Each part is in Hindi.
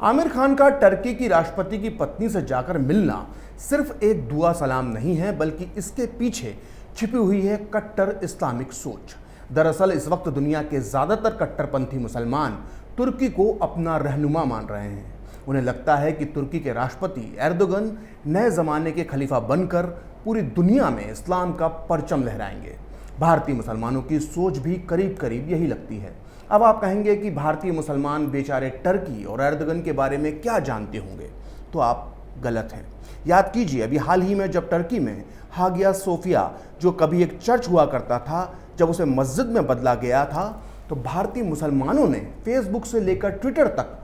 आमिर खान का टर्की की राष्ट्रपति की पत्नी से जाकर मिलना सिर्फ एक दुआ सलाम नहीं है, बल्कि इसके पीछे छिपी हुई है कट्टर इस्लामिक सोच। दरअसल इस वक्त दुनिया के ज़्यादातर कट्टरपंथी मुसलमान तुर्की को अपना रहनुमा मान रहे हैं। उन्हें लगता है कि तुर्की के राष्ट्रपति एर्दोगन नए ज़माने के खलीफा बनकर पूरी दुनिया में इस्लाम का परचम लहराएंगे। भारतीय मुसलमानों की सोच भी करीब करीब यही लगती है। अब आप कहेंगे कि भारतीय मुसलमान बेचारे टर्की और एर्दोगन के बारे में क्या जानते होंगे, तो आप गलत हैं। याद कीजिए, अभी हाल ही में जब टर्की में हागिया सोफिया, जो कभी एक चर्च हुआ करता था, जब उसे मस्जिद में बदला गया था, तो भारतीय मुसलमानों ने फेसबुक से लेकर ट्विटर तक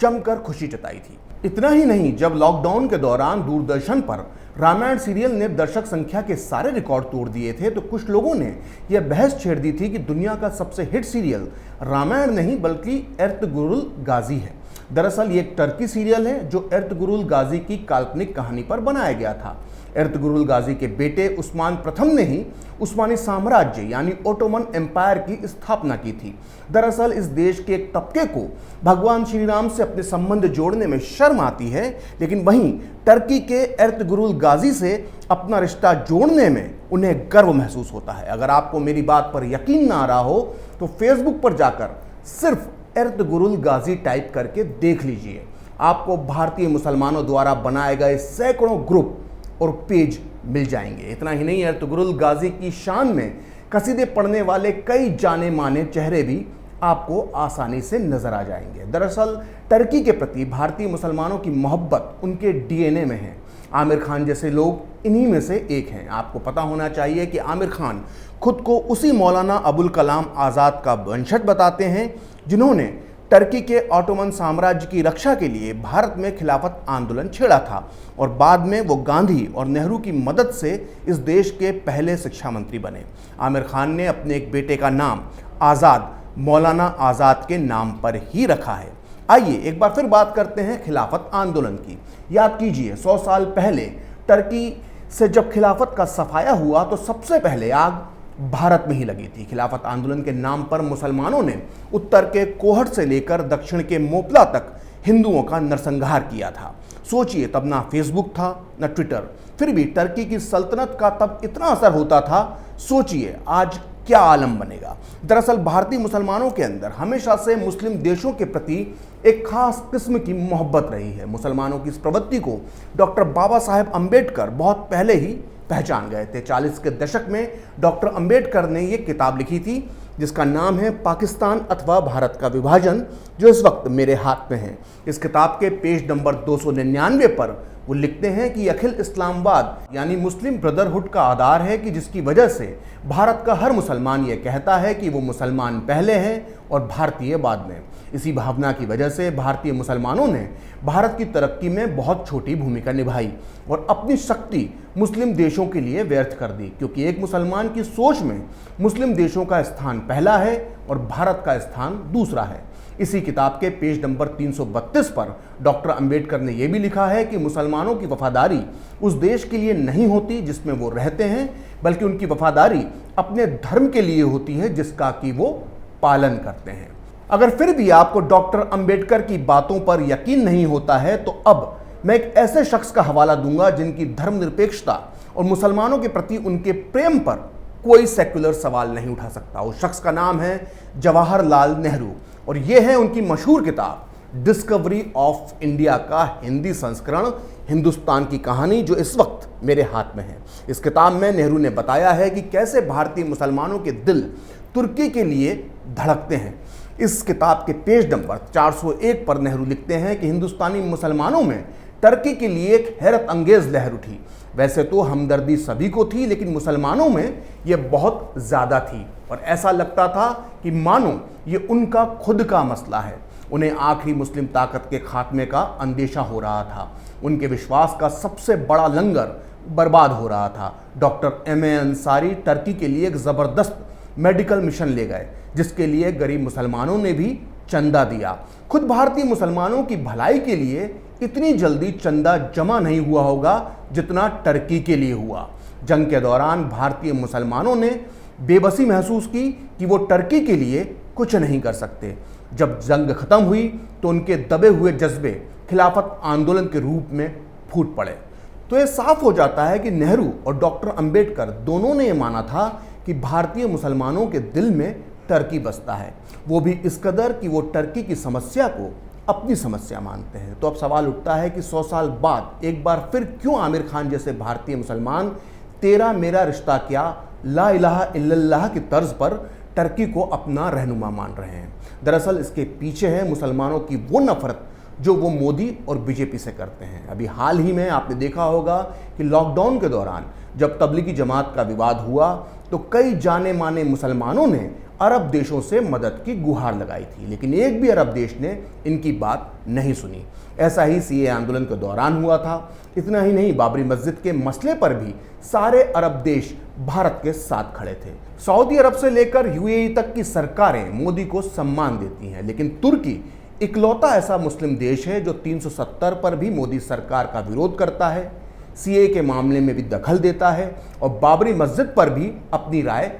जमकर खुशी जताई थी। इतना ही नहीं, जब लॉकडाउन के दौरान दूरदर्शन पर रामायण सीरियल ने दर्शक संख्या के सारे रिकॉर्ड तोड़ दिए थे, तो कुछ लोगों ने यह बहस छेड़ दी थी कि दुनिया का सबसे हिट सीरियल रामायण नहीं बल्कि एर्तुगरुल गाजी है। दरअसल ये एक टर्की सीरियल है जो एर्तुगरुल गाजी की काल्पनिक कहानी पर बनाया गया था। एर्तुगरुल गाजी के बेटे उस्मान प्रथम ने ही उस्मानी साम्राज्य यानी ओटोमन एम्पायर की स्थापना की थी। दरअसल इस देश के एक तबके को भगवान श्री राम से अपने संबंध जोड़ने में शर्म आती है, लेकिन वहीं टर्की के एर्तुगरुल गाजी से अपना रिश्ता जोड़ने में उन्हें गर्व महसूस होता है। अगर आपको मेरी बात पर यकीन ना आ रहा हो तो फेसबुक पर जाकर सिर्फ एर्तुगरुल गाजी टाइप करके देख लीजिए। आपको भारतीय मुसलमानों द्वारा बनाए गए सैकड़ों ग्रुप और पेज मिल जाएंगे। इतना ही नहीं, एर्तुगरुल गाजी की शान में कसीदे पढ़ने वाले कई जाने माने चेहरे भी आपको आसानी से नजर आ जाएंगे। दरअसल टर्की के प्रति भारतीय मुसलमानों की मोहब्बत उनके डीएनए में है। आमिर खान जैसे लोग इन्हीं में से एक हैं। आपको पता होना चाहिए कि आमिर खान खुद को उसी मौलाना अबुल कलाम आज़ाद का वंशज बताते हैं जिन्होंने टर्की के ऑटोमन साम्राज्य की रक्षा के लिए भारत में खिलाफत आंदोलन छेड़ा था और बाद में वो गांधी और नेहरू की मदद से इस देश के पहले शिक्षा मंत्री बने। आमिर खान ने अपने एक बेटे का नाम आज़ाद मौलाना आज़ाद के नाम पर ही रखा है। आइए एक बार फिर बात करते हैं खिलाफत आंदोलन की। याद कीजिए, 100 साल पहले टर्की से जब खिलाफत का सफाया हुआ तो सबसे पहले आग भारत में ही लगी थी। खिलाफत आंदोलन के नाम पर मुसलमानों ने उत्तर के कोहट से लेकर दक्षिण के मोपला तक हिंदुओं का नरसंहार किया था। सोचिए, तब ना फेसबुक था ना ट्विटर, फिर भी टर्की की सल्तनत का तब इतना असर होता था। सोचिए आज क्या आलम बनेगा। दरअसल भारतीय मुसलमानों के अंदर हमेशा से मुस्लिम देशों के प्रति एक खास किस्म की मोहब्बत रही है। मुसलमानों की इस प्रवृत्ति को डॉक्टर बाबा साहेब अम्बेडकर बहुत पहले ही पहचान गए थे। 40 के दशक में डॉक्टर अम्बेडकर ने ये किताब लिखी थी जिसका नाम है पाकिस्तान अथवा भारत का विभाजन, जो इस वक्त मेरे हाथ में है। इस किताब के पेज नंबर 299 पर वो लिखते हैं कि अखिल इस्लामवाद यानी मुस्लिम ब्रदरहुड का आधार है कि जिसकी वजह से भारत का हर मुसलमान ये कहता है कि वो मुसलमान पहले हैं और भारतीय बाद में। इसी भावना की वजह से भारतीय मुसलमानों ने भारत की तरक्की में बहुत छोटी भूमिका निभाई और अपनी शक्ति मुस्लिम देशों के लिए व्यर्थ कर दी, क्योंकि एक मुसलमान की सोच में मुस्लिम देशों का स्थान पहला है और भारत का स्थान दूसरा है। इसी किताब के पेज नंबर 332 पर डॉक्टर अंबेडकर ने यह भी लिखा है कि मुसलमानों की वफादारी उस देश के लिए नहीं होती जिसमें वो रहते हैं, बल्कि उनकी वफादारी अपने धर्म के लिए होती है जिसका कि वो पालन करते हैं। अगर फिर भी आपको डॉक्टर अंबेडकर की बातों पर यकीन नहीं होता है तो अब मैं एक ऐसे शख्स का हवाला दूंगा जिनकी धर्मनिरपेक्षता और मुसलमानों के प्रति उनके प्रेम पर कोई सेक्युलर सवाल नहीं उठा सकता। उस शख्स का नाम है जवाहरलाल नेहरू और यह है उनकी मशहूर किताब डिस्कवरी ऑफ इंडिया का हिंदी संस्करण, हिंदुस्तान की कहानी, जो इस वक्त मेरे हाथ में है। इस किताब में नेहरू ने बताया है कि कैसे भारतीय मुसलमानों के दिल तुर्की के लिए धड़कते हैं। इस किताब के पेज नंबर 401 पर नेहरू लिखते हैं कि हिंदुस्तानी मुसलमानों में टर्की के लिए एक हैरत अंगेज लहर उठी। वैसे तो हमदर्दी सभी को थी, लेकिन मुसलमानों में यह बहुत ज़्यादा थी और ऐसा लगता था कि मानो ये उनका खुद का मसला है। उन्हें आखिरी मुस्लिम ताकत के खात्मे का अंदेशा हो रहा था। उनके विश्वास का सबसे बड़ा लंगर बर्बाद हो रहा था। Doctor M.A. अंसारी टर्की के लिए एक ज़बरदस्त मेडिकल मिशन ले गए जिसके लिए गरीब मुसलमानों ने भी चंदा दिया। खुद भारतीय मुसलमानों की भलाई के लिए इतनी जल्दी चंदा जमा नहीं हुआ होगा जितना टर्की के लिए हुआ। जंग के दौरान भारतीय मुसलमानों ने बेबसी महसूस की कि वो टर्की के लिए कुछ नहीं कर सकते। जब जंग खत्म हुई तो उनके दबे हुए जज्बे खिलाफत आंदोलन के रूप में फूट पड़े। तो यह साफ हो जाता है कि नेहरू और डॉक्टर अंबेडकर दोनों ने यह माना था कि भारतीय मुसलमानों के दिल में टर्की बसता है, वो भी इस कदर कि वो टर्की की समस्या को अपनी समस्या मानते हैं। तो अब सवाल उठता है कि 100 साल बाद एक बार फिर क्यों आमिर खान जैसे भारतीय मुसलमान तेरा मेरा रिश्ता क्या, ला इलाहा इल्लल्लाह की तर्ज पर टर्की को अपना रहनुमा मान रहे हैं। दरअसल इसके पीछे है मुसलमानों की वो नफरत जो वो मोदी और बीजेपी से करते हैं। अभी हाल ही में आपने देखा होगा कि लॉकडाउन के दौरान जब तबलीगी जमात का विवाद हुआ तो कई जाने माने मुसलमानों ने अरब देशों से मदद की गुहार लगाई थी, लेकिन एक भी अरब देश ने इनकी बात नहीं सुनी। ऐसा ही सीए आंदोलन के दौरान हुआ था। इतना ही नहीं, बाबरी मस्जिद के मसले पर भी सारे अरब देश भारत के साथ खड़े थे। सऊदी अरब से लेकर यूएई तक की सरकारें मोदी को सम्मान देती हैं, लेकिन तुर्की इकलौता ऐसा मुस्लिम देश है जो 370 पर भी मोदी सरकार का विरोध करता है, सीए के मामले में भी दखल देता है और बाबरी मस्जिद पर भी अपनी राय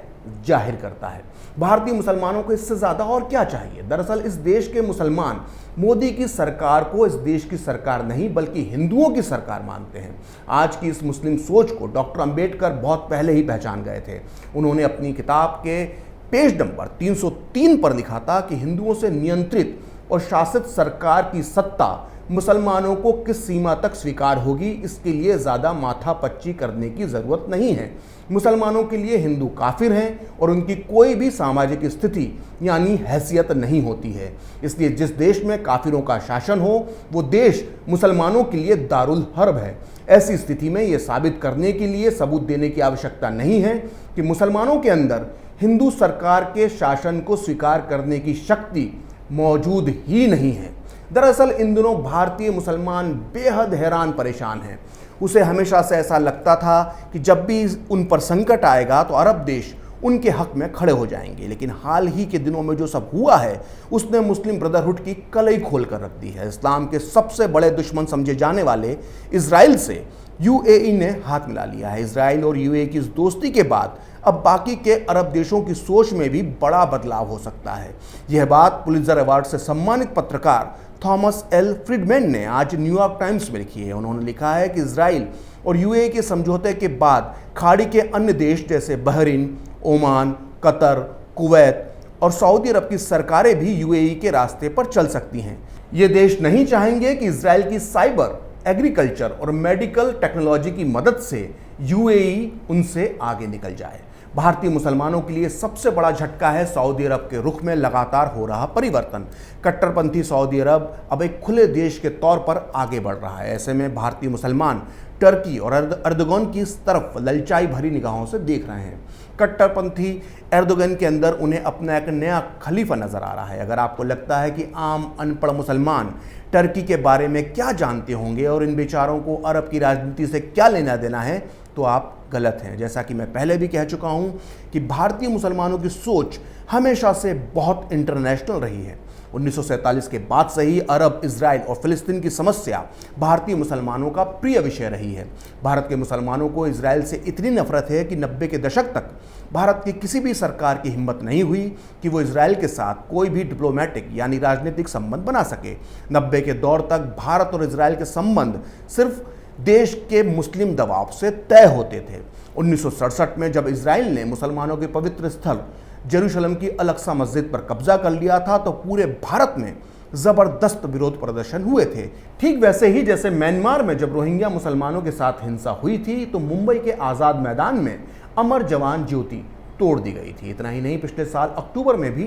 जाहिर करता है। भारतीय मुसलमानों को इससे ज्यादा और क्या चाहिए। दरअसल इस देश के मुसलमान मोदी की सरकार को इस देश की सरकार नहीं बल्कि हिंदुओं की सरकार मानते हैं। आज की इस मुस्लिम सोच को डॉक्टर अंबेडकर बहुत पहले ही पहचान गए थे। उन्होंने अपनी किताब के पेज नंबर 303 पर लिखा था कि हिंदुओं से नियंत्रित और शासित सरकार की सत्ता मुसलमानों को किस सीमा तक स्वीकार होगी, इसके लिए ज़्यादा माथापच्ची करने की ज़रूरत नहीं है। मुसलमानों के लिए हिंदू काफिर हैं और उनकी कोई भी सामाजिक स्थिति यानी हैसियत नहीं होती है। इसलिए जिस देश में काफिरों का शासन हो वो देश मुसलमानों के लिए दारुल हर्ब है। ऐसी स्थिति में ये साबित करने के लिए सबूत देने की आवश्यकता नहीं है कि मुसलमानों के अंदर हिंदू सरकार के शासन को स्वीकार करने की शक्ति मौजूद ही नहीं है। दरअसल इन दिनों भारतीय मुसलमान बेहद हैरान परेशान हैं। उसे हमेशा से ऐसा लगता था कि जब भी उन पर संकट आएगा तो अरब देश उनके हक में खड़े हो जाएंगे, लेकिन हाल ही के दिनों में जो सब हुआ है उसने मुस्लिम ब्रदरहुड की कलई खोल कर रख दी है। इस्लाम के सबसे बड़े दुश्मन समझे जाने वाले इजराइल से यूएई ने हाथ मिला लिया है। इजराइल और यूएई की इस दोस्ती के बाद अब बाकी के अरब देशों की सोच में भी बड़ा बदलाव हो सकता है। यह बात पुलित्जर अवार्ड से सम्मानित पत्रकार थॉमस एल फ्रीडमैन ने आज न्यूयॉर्क टाइम्स में लिखी है। उन्होंने लिखा है कि इजराइल और यूएई के समझौते के बाद खाड़ी के अन्य देश जैसे बहरीन, ओमान, कतर, कुवैत और सऊदी अरब की सरकारें भी यूएई के रास्ते पर चल सकती हैं। ये देश नहीं चाहेंगे कि इजराइल की साइबर, एग्रीकल्चर और मेडिकल टेक्नोलॉजी की मदद से यूएई उनसे आगे निकल जाए। भारतीय मुसलमानों के लिए सबसे बड़ा झटका है सऊदी अरब के रुख में लगातार हो रहा परिवर्तन। कट्टरपंथी सऊदी अरब अब एक खुले देश के तौर पर आगे बढ़ रहा है। ऐसे में भारतीय मुसलमान टर्की और एर्दोगन की इस तरफ ललचाई भरी निगाहों से देख रहे हैं। कट्टरपंथी एर्दोगन के अंदर उन्हें अपना एक नया खलीफा नजर आ रहा है। अगर आपको लगता है कि आम अनपढ़ मुसलमान टर्की के बारे में क्या जानते होंगे और इन बेचारों को अरब की राजनीति से क्या लेना देना है, तो आप गलत हैं। जैसा कि मैं पहले भी कह चुका हूं कि भारतीय मुसलमानों की सोच हमेशा से बहुत इंटरनेशनल रही है। 1947 के बाद से ही अरब, इजराइल और फिलिस्तीन की समस्या भारतीय मुसलमानों का प्रिय विषय रही है। भारत के मुसलमानों को इजराइल से इतनी नफरत है कि 90 के दशक तक भारत की किसी भी सरकार की हिम्मत नहीं हुई कि वो इजराइल के साथ कोई भी डिप्लोमेटिक यानी राजनीतिक संबंध बना सके। 90 के दौर तक भारत और इजराइल के संबंध सिर्फ देश के मुस्लिम दबाव से तय होते थे। 1967 में जब इजराइल ने मुसलमानों के पवित्र स्थल जेरूशलम की अल-अक्सा मस्जिद पर कब्जा कर लिया था तो पूरे भारत में जबरदस्त विरोध प्रदर्शन हुए थे। ठीक वैसे ही जैसे म्यांमार में जब रोहिंग्या मुसलमानों के साथ हिंसा हुई थी तो मुंबई के आज़ाद मैदान में अमर जवान ज्योति तोड़ दी गई थी। इतना ही नहीं, पिछले साल अक्टूबर में भी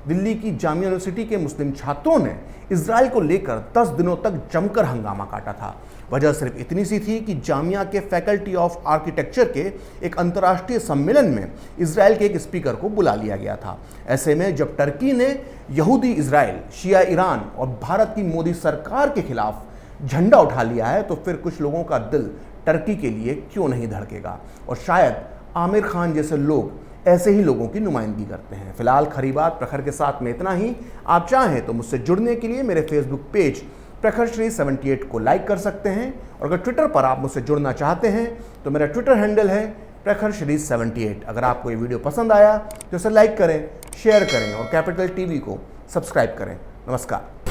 दिल्ली की जामिया यूनिवर्सिटी के मुस्लिम छात्रों ने इजराइल को लेकर 10 दिनों तक जमकर हंगामा काटा था। वजह सिर्फ इतनी सी थी कि जामिया के फैकल्टी ऑफ आर्किटेक्चर के एक अंतर्राष्ट्रीय सम्मेलन में इजराइल के एक स्पीकर को बुला लिया गया था। ऐसे में जब टर्की ने यहूदी इजराइल, शिया ईरान और भारत की मोदी सरकार के खिलाफ झंडा उठा लिया है तो फिर कुछ लोगों का दिल टर्की के लिए क्यों नहीं धड़केगा। और शायद आमिर खान जैसे लोग ऐसे ही लोगों की नुमाइंदगी करते हैं। फिलहाल खरी बात प्रखर के साथ में इतना ही। आप चाहें तो मुझसे जुड़ने के लिए मेरे फेसबुक पेज प्रखर श्री 78 को लाइक कर सकते हैं और अगर ट्विटर पर आप मुझसे जुड़ना चाहते हैं तो मेरा ट्विटर हैंडल है प्रखर श्री 78। अगर आपको ये वीडियो पसंद आया तो इसे लाइक करें, शेयर करें और कैपिटल टीवी को सब्सक्राइब करें। नमस्कार।